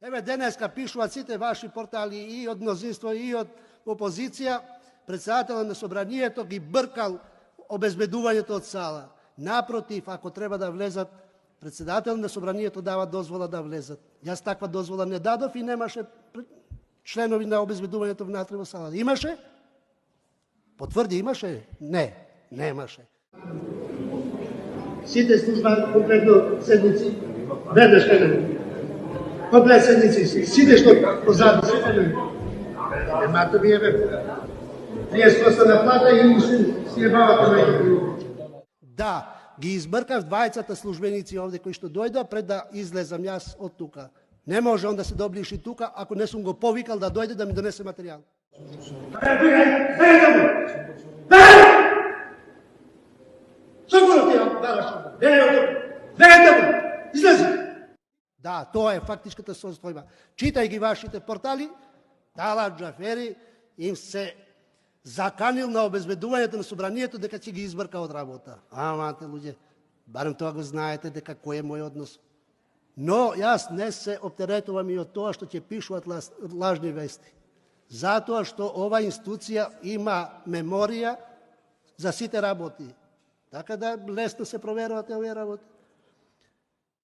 Еве денеска пишуваат сите ваши портали и од мнозинство и од опозиција, председателот на собранието ги бркал обезбедувањето од сала. Напротив, ако треба да влезат, председател на собранието дава дозвола да влезат. Јас таква дозвола не дадов и немаше членови на обезбедувањето внатре во сала. Имаше? Потврди, имаше? Не, немаше. Сите служба комплетно седници, веднаш кај комплет седници, сите што позади, сите не. Емато ви еве 30% на плата и си е бавате на. Да, ги избркав двајцата службеници овде кои што дојда пред да излезам јас од тука. Не може он да се доближи тука ако не сум го повикал да дојде да ми донесе материјал. Излези! Да, тоа е фактичката состојба. Читај ги вашите портали, Талат Џафери им се заканил на обезбедувањето на собранието дека ќе ги избрка од работа. Амате луѓе, барем тоа го знаете дека кој е мој однос. Но јас не се оптеретувам и од тоа што ќе пишуваат лажни вести. Затоа што ова институција има меморија за сите работи. Така да лесно се проверувате овие работи.